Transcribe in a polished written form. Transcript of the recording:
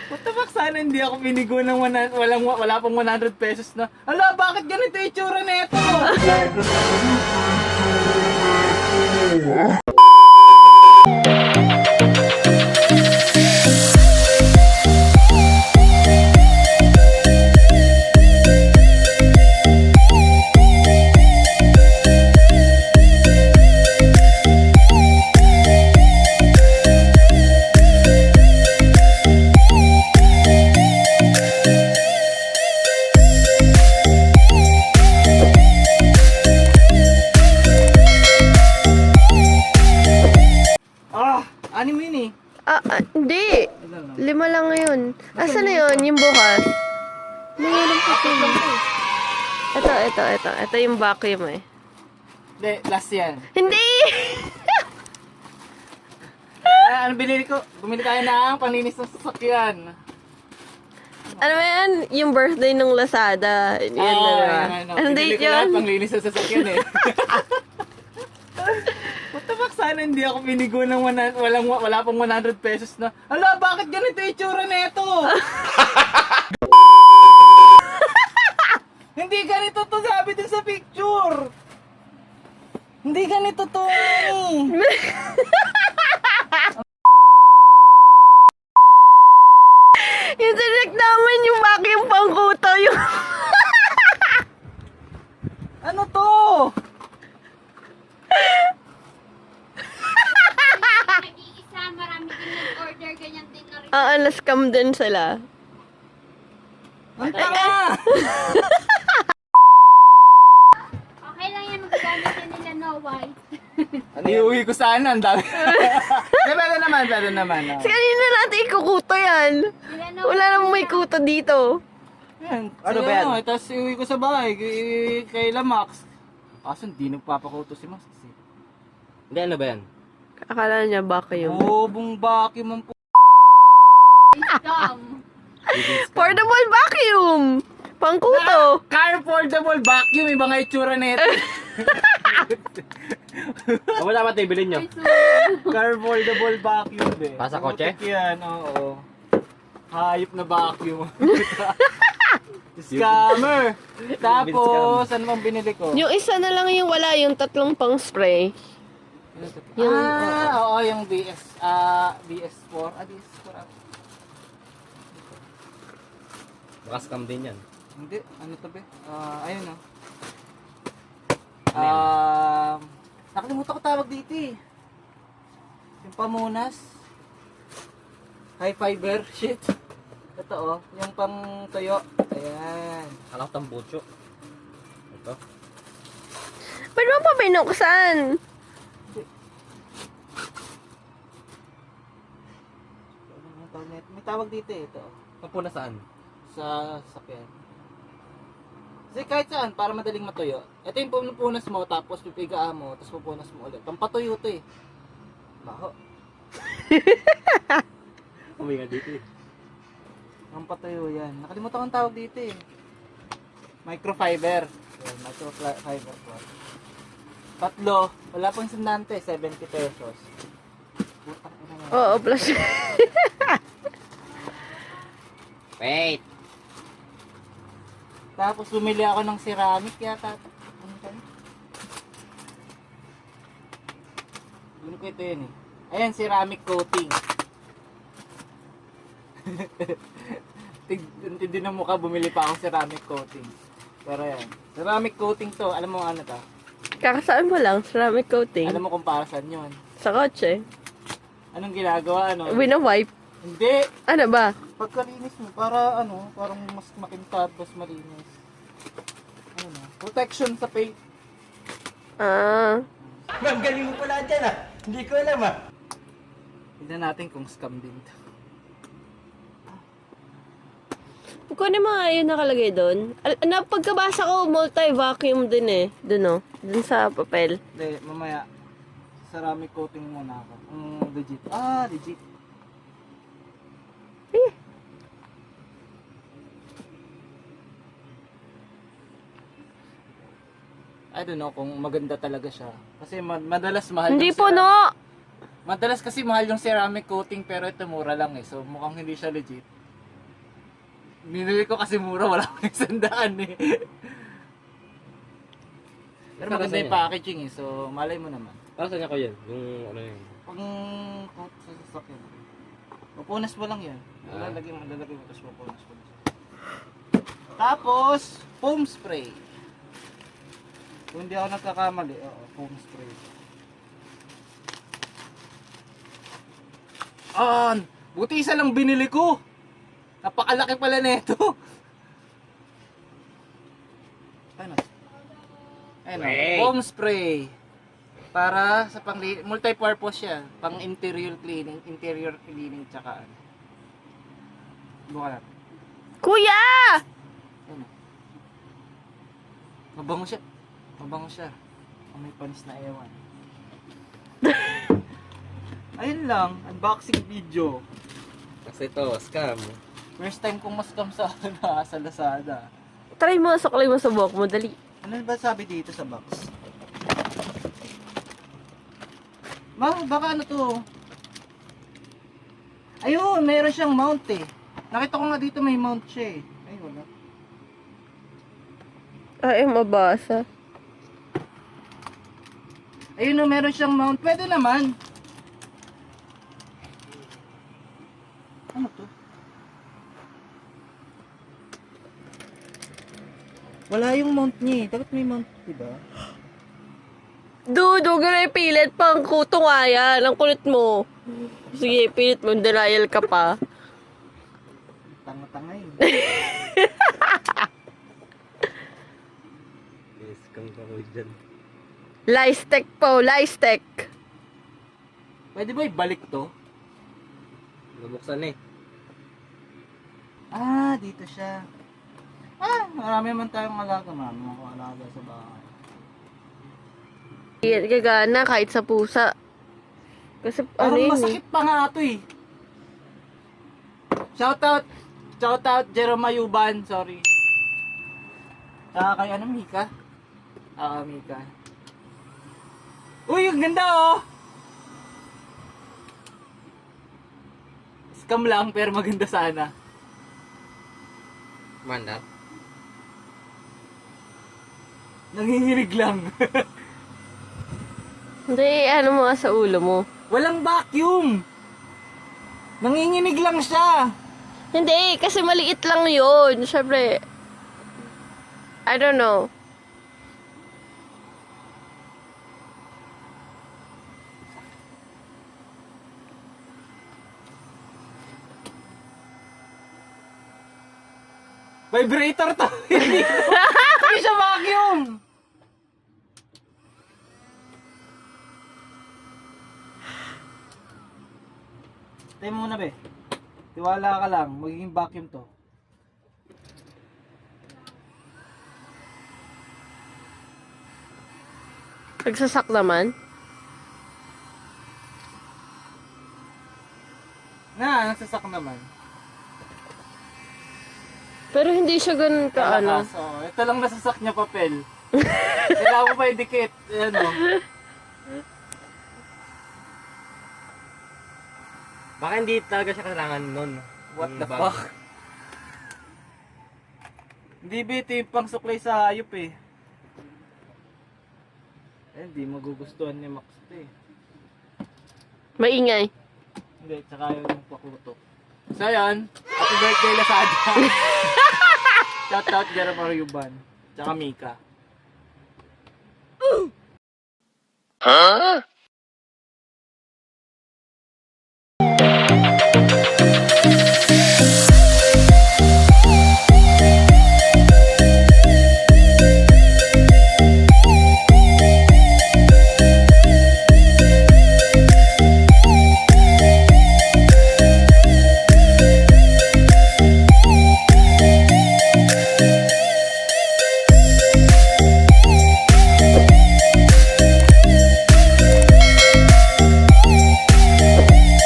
What the fuck, sana hindi ako binigo ng wala pang 100 pesos na. Ala, bakit ganito yung itsura nito? Anim yun eh. Hindi. 5 lang ngayon. Asa na yun? Yung bukas? Mayroon pa pala. Ito yung vacuum eh. Hindi, last yan. Hindi! Ano binili ko? Bumili tayo ng panlinis ng sasakyan. Ano ba yan? Yung birthday ng Lazada. Yan na diba? Anong date yun? Panglinis ng sasakyan eh. What the fuck, sana hindi ako binigo ng wala pang 100 pesos na. Ala, bakit ganito yung itsura nito? Hindi ganito to, sabi din sa picture. Hindi ganito to. Yung sinek naman yung vacuum pangkuto yung... Ano to? Nag-iisa, marami din nag-order, ganyan din na rin. na-scam din sila. Ang tanga! Okay lang yan, magagamit din nila no white. Iuwi ko sana, ang dami. Pwede naman. Kasi kanina natin ikukuto yan. Nila no Wala namang may kuto dito. Yan, Ano ba yan? Tapos iuwi ko sa bahay, kay Lamax. Kaso hindi nagpapakuto si Max. Hindi, ano ba yan? Akala niya vacuum. Bong vacuum ang Scam. Portable vacuum! Pangkuto! Car foldable vacuum, iba nga itsura nito. Wala ba tayo bilhin nyo? Car foldable vacuum eh. Pasa kotse? Putik yan, oo. Hayop na vacuum. Scammer! Tapos, ano bang binili ko? Yung isa na lang yung wala, yung 3 pang spray. Yung, Oo, yung BS4. BS4. Baka scam din yan. Hindi, ano to be? Ayun o. Ano yan? Nakalimutan ko tawag dito eh. Yung pamunas. High fiber, shit. Ito oh, yung pang tuyo. Ayan. Alam ko tambucho. Ito. Pwede mo pa binuksan? May tawag dito eh, ito. Kapuna saan? Sa sakyan. Kasi kahit saan, para madaling matuyo. Ito yung pupunas mo, tapos pipigaan mo, tapos pupunas mo ulit. Pampatuyo to eh. Baho. Huminga dito eh. Pampatuyo yan. Nakalimutan ko ang tawag dito eh. Microfiber. Ayan, microfiber po. 3. Wala pang sindante, 70 pesos. Putang ina nga. Oo, plus. Wait! Tapos bumili ako ng ceramic yata. Ano ba? Ano ko ito yun eh. Ayan, ceramic coating. Tindi ng mukha, bumili pa ako ceramic coating. Pero yan. Ceramic coating to. Alam mo ano to? Kakasaan mo lang, ceramic coating. Alam mo kung para saan yun. Sa kotse. Anong ginagawa? Ano? Wina-wipe. Hindi. Ano ba? Pagkalinis mo, para ano, parang mas makintab, mas malinis. Ano na? Protection sa paint. Ma'am, galing mo pala dyan ah. Hindi ko alam ah. Tignan natin kung scam din to. Kung ano mga yun nakalagay doon? Pagkabasa ko, multi-vacuum din eh. Doon Doon sa papel. Hindi, mamaya. Ceramic coating muna ako. Legit. Legit. I don't know kung maganda talaga siya. Kasi madalas mahal. Hindi yung po, ceramic. no! Madalas kasi mahal yung ceramic coating pero ito mura lang eh. So mukhang hindi siya legit. Binili ko kasi mura, wala akong 100 eh. Pero maganda yung packaging eh. So malay mo naman. Para saan niya ko yan? Yung ano yun? Pang coat sa sasakyan. Pupunas mo lang yan. Lalagay mo, tapos pupunas mo. Tapos, foam spray. Kung hindi ako nagkakamali, foam spray. Buti isa lang binili ko. Napakalaki pala nito. Ano? Ayun, foam spray. Para sa multi-purpose siya. Pang interior cleaning, tsaka ano. Buka natin. Kuya! Ayun. Mabango siya. Mabango siya. May panis na ewan. Ayun lang, unboxing video. Kasi ito, scam. First time kong mascam sa sa Lazada. Try mo, saklay mo sa buhok mo, dali. Ano ba sabi dito sa box? Baka ano to? Ayun, meron siyang mount eh. Nakita ko nga dito may mount siya eh. Ay, wala. Ay, mabasa. Ayun no, meron siyang mount. Pwede naman. Ano to? Wala yung mount niya eh. Dapat may mount, diba? Dude, huwag na ipilit pang kuto nga yan. Ang kulit mo. Sige, pilit mo. Denial ka pa. Tanga-tanga eh. Scam ka ko dyan. Liestek po, liestek. Pwede ba ibalik to? Nabuksan eh. Dito siya. Marami naman tayong alaga. Marami akong alaga sa bahay. Gagana kahit sa pusa. Kasi ano Parang yun masakit pa nga ito eh. Shoutout Jerome Yuban, sorry. Kay ano, Mika? Mika. Uy, ang ganda oh! Scam lang pero maganda sana. Mandat. Nanginginig lang. Hindi, ano mo nga sa ulo mo. Walang vacuum! Nanginginig lang siya! Hindi, kasi maliit lang yun. Siyempre, I don't know. Vibrator to! Hindi siya vacuum! Tayo mo muna be. Tiwala ka lang, magiging vacuum to. Nagsasak naman. Nagsasak naman. Pero hindi siya ganun ka ano. Ito lang nasasak niya papel. Kailangan mo pa idikit. Ayan o. Baka hindi talaga siya kailangan nun. What Yung the bag. fuck? Hindi ba ito yung pang suklay sa hayop eh. Hindi magugustuhan ni Max ito eh. Maingay. Hindi, tsaka yung pakutok. So yan, happy birthday Lazada. Shoutout Jerome Yuban. Tsaka Mika. Huh?